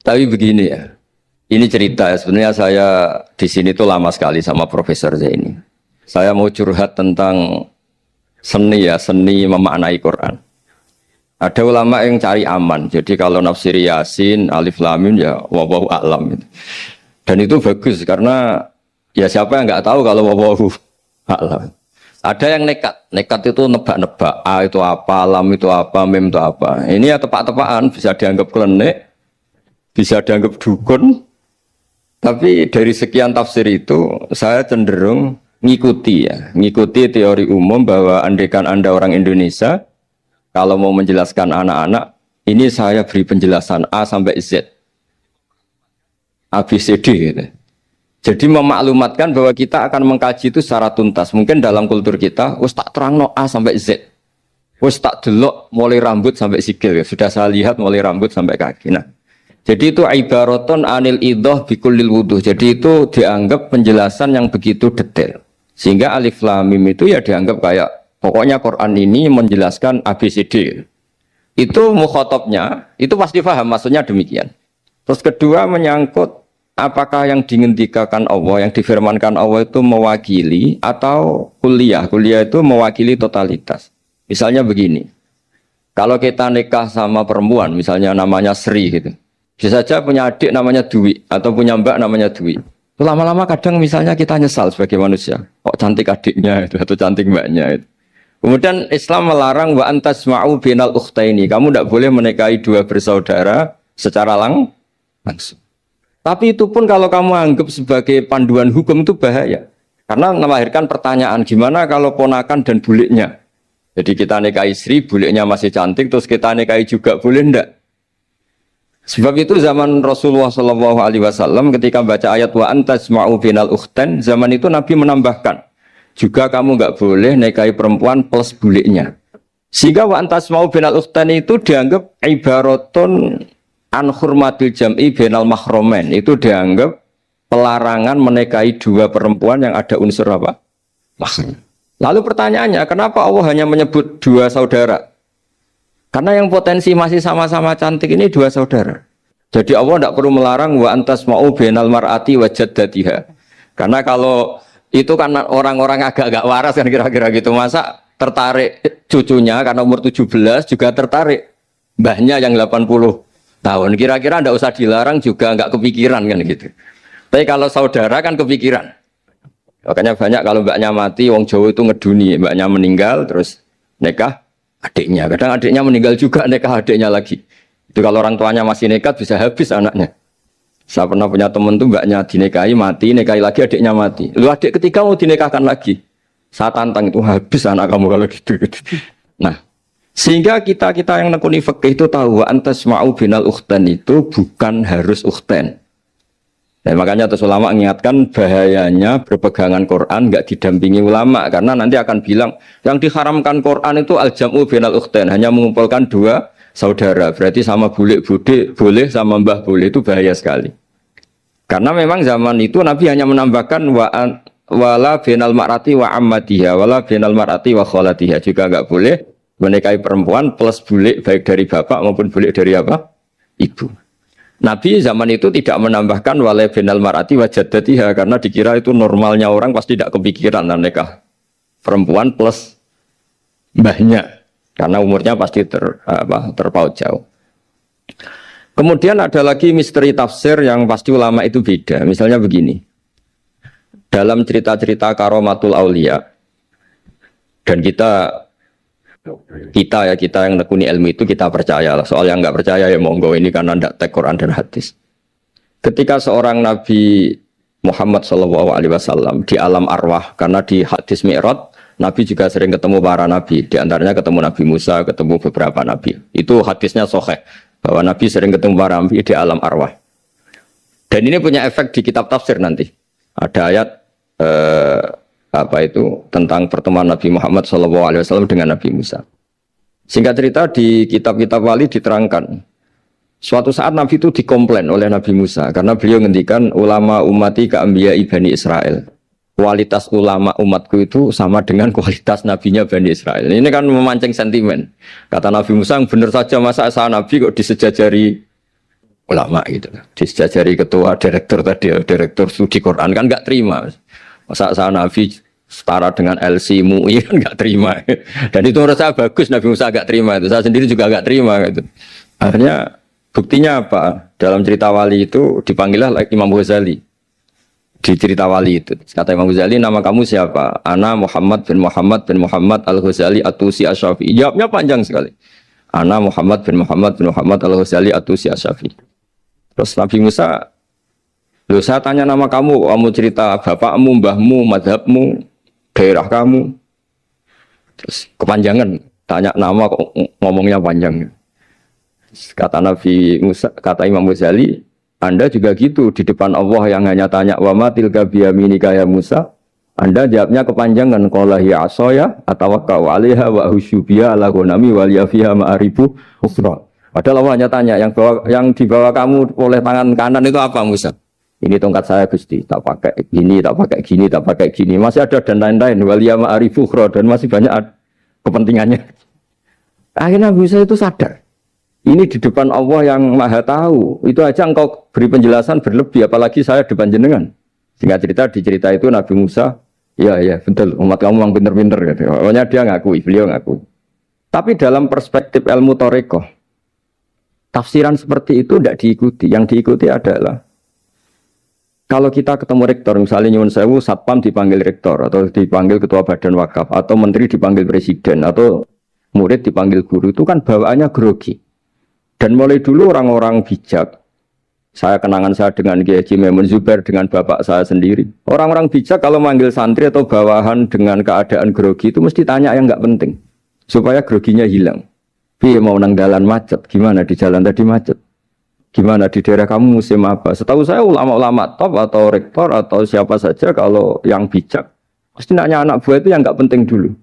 Tapi begini ya, ini cerita ya. Sebenarnya saya di sini tuh lama sekali sama Profesor Zaini. Saya mau curhat tentang seni ya, seni memaknai Quran. Ada ulama yang cari aman. Jadi kalau nafsir Yasin, Alif Lam Mim ya wallahu a'lam. Dan itu bagus karena ya siapa yang nggak tahu kalau wallahu a'lam. Ada yang nekat itu nebak-nebak. A itu apa, lam itu apa, mim itu apa. Ini ya tepak-tepakan, bisa dianggap klenik, bisa dianggap dukun. Tapi dari sekian tafsir itu, saya cenderung ngikuti teori umum bahwa andaikan Anda orang Indonesia, kalau mau menjelaskan anak-anak, ini saya beri penjelasan A sampai Z. A, B, C, D gitu. Jadi memaklumatkan bahwa kita akan mengkaji itu secara tuntas. Mungkin dalam kultur kita, wis tak terangno A sampai Z. Wis tak delok mulai rambut sampai sikil. Ya. Sudah saya lihat mulai rambut sampai kaki. Nah, jadi itu ibaratun anil idhah bikullil wuduh. Jadi itu dianggap penjelasan yang begitu detail. Sehingga Alif Lam Mim itu ya dianggap kayak pokoknya Quran ini menjelaskan ABCD. Itu mukhatabnya, itu pasti paham maksudnya demikian. Terus kedua menyangkut apakah yang dingendikakan Allah, yang difirmankan Allah itu mewakili atau kuliah. Kuliah itu mewakili totalitas. Misalnya begini, kalau kita nikah sama perempuan, misalnya namanya Sri gitu. Bisa saja punya adik namanya Dwi, atau punya mbak namanya Dwi. Lama-lama kadang misalnya kita nyesal sebagai manusia. Kok cantik adiknya itu, atau cantik mbaknya itu. Kemudian Islam melarang wa antasma'u binal ukhtaini. Kamu tidak boleh menikahi dua bersaudara secara langsung. Tapi itu pun kalau kamu anggap sebagai panduan hukum itu bahaya. Karena melahirkan pertanyaan, gimana kalau ponakan dan buliknya? Jadi kita nikahi Sri, buliknya masih cantik, terus kita nikahi juga, boleh enggak? Sebab itu zaman Rasulullah SAW ketika baca ayat wa antasma'u binal ukhtan, zaman itu Nabi menambahkan, juga kamu enggak boleh nikahi perempuan plus buliknya. Sehingga wa antasma'u binal ukhtan itu dianggap ibaratun an hurmatil jam'i bainal mahromen, itu dianggap pelarangan menikahi dua perempuan yang ada unsur apa? Mahram. Lalu pertanyaannya, kenapa Allah hanya menyebut dua saudara? Karena yang potensi masih sama-sama cantik ini dua saudara. Jadi Allah tidak perlu melarang wa antasma'u bainal mar'ati wa jaddatiha. Karena kalau itu kan orang-orang agak-agak waras kan kira-kira gitu, masa tertarik cucunya karena umur 17 juga tertarik mbahnya yang 80 tahun, kira-kira ndak usah dilarang juga nggak kepikiran kan gitu. Tapi kalau saudara kan kepikiran. Makanya banyak kalau mbaknya mati, wong Jawa itu ngeduni, mbaknya meninggal terus nikah adiknya. Kadang adiknya meninggal juga nikah adiknya lagi. Itu kalau orang tuanya masih nekat bisa habis anaknya. Saya pernah punya teman tuh mbaknya dinikahi mati, nikahi lagi adiknya mati. Lu adik ketiga mau dinikahkan lagi. Saya tantang itu habis anak kamu kalau gitu. Nah, sehingga kita yang nekuni fikih itu tahu wa antasma'u binal ukhtan itu bukan harus ukhtan. Dan makanya terus ulama mengingatkan bahayanya berpegangan Quran enggak didampingi ulama karena nanti akan bilang yang diharamkan Quran itu al-jam'u binal ukhtan, hanya mengumpulkan dua saudara. Berarti sama bulik bude boleh, sama mbah boleh, itu bahaya sekali. Karena memang zaman itu Nabi hanya menambahkan wala binal mar'ati wa ammatiha, wala binal mar'ati wa kholatiha, juga enggak boleh menikahi perempuan plus bulik baik dari bapak maupun bulik dari apa? Ibu. Nabi zaman itu tidak menambahkan walai binal mar'ati wa jaddatiha karena dikira itu normalnya orang pasti tidak kepikiran nikah perempuan plus mbahnya karena umurnya pasti terpaut jauh. Kemudian ada lagi misteri tafsir yang pasti ulama itu beda. Misalnya begini. Dalam cerita-cerita karomatul aulia dan kita yang nekuni ilmu itu kita percaya lah. Soal yang nggak percaya ya monggo, ini karena tidak tek Quran dan hadis. Ketika seorang Nabi Muhammad SAW di alam arwah, karena di hadis Mi'raj Nabi juga sering ketemu para nabi, di antaranya ketemu Nabi Musa, ketemu beberapa nabi. Itu hadisnya sahih bahwa Nabi sering ketemu para nabi di alam arwah. Dan ini punya efek di kitab tafsir nanti. Ada ayat tentang pertemuan Nabi Muhammad SAW dengan Nabi Musa. Singkat cerita di kitab-kitab wali diterangkan, suatu saat Nabi itu dikomplain oleh Nabi Musa karena beliau ngendikan ulama umati ka'ambiya Bani Israel. Kualitas ulama umatku itu sama dengan kualitas nabinya Bani Israel. Ini kan memancing sentimen. Kata Nabi Musa, benar saja masa saya Nabi kok disejajari ulama gitu. Disejajari ketua direktur tadi, direktur studi Quran kan nggak terima. Masa Nabi setara dengan LC MUI kan nggak terima. Dan itu menurut saya bagus Nabi Musa nggak terima itu. Saya sendiri juga nggak terima gitu. Akhirnya buktinya apa? Dalam cerita wali itu dipanggillah Imam Ghazali. Di cerita wali itu kata Imam Ghazali, nama kamu siapa? Ana Muhammad bin Muhammad Al-Ghazali At-Tusi Asy-Syafi'i. Jawabnya panjang sekali. Ana Muhammad bin Muhammad Al-Ghazali At-Tusi Asy-Syafi'i. Terus Nabi Musa, loh saya tanya nama kamu cerita bapakmu, mbahmu, madhabmu, daerah kamu. Terus kepanjangan, tanya nama kok ngomongnya panjang. Kata Nabi Musa, kata Imam Ghazali, Anda juga gitu di depan Allah yang hanya tanya wa ma tilka biyaminika ya Musa. Anda jawabnya kepanjangan qala hiya asaya atawakkau 'alaiha wa husyubiya ala ghanami wa liya fiha ma'aribu ukhra. Padahal Allah hanya tanya yang dibawa kamu oleh tangan kanan itu apa Musa? Ini tongkat saya Gusti, tak pakai gini, tak pakai gini, tak pakai gini. Masih ada dan lain-lain wa liya ma'aribu ukhra dan masih banyak kepentingannya. Akhirnya Musa itu sadar. Ini di depan Allah yang maha tahu. Itu aja engkau beri penjelasan berlebih. Apalagi saya depan jenengan. Singkat cerita, di cerita itu Nabi Musa, ya betul, umat kamu memang pinter-pinter. Gitu. Pokoknya dia ngakui, beliau ngakui. Tapi dalam perspektif ilmu Thariqah, tafsiran seperti itu tidak diikuti. Yang diikuti adalah, kalau kita ketemu rektor, misalnya nyuwun sewu, satpam dipanggil rektor, atau dipanggil ketua badan wakaf, atau menteri dipanggil presiden, atau murid dipanggil guru, itu kan bawaannya grogi. Dan mulai dulu orang-orang bijak, saya kenangan saya dengan Kiai Haji Maimun Zubair, dengan bapak saya sendiri. Orang-orang bijak kalau manggil santri atau bawahan dengan keadaan grogi itu mesti tanya yang nggak penting. Supaya groginya hilang. Piye mau nang dalan macet, gimana di jalan tadi macet? Gimana di daerah kamu musim apa? Setahu saya ulama-ulama top atau rektor atau siapa saja kalau yang bijak, pasti nanya anak buah itu yang nggak penting dulu.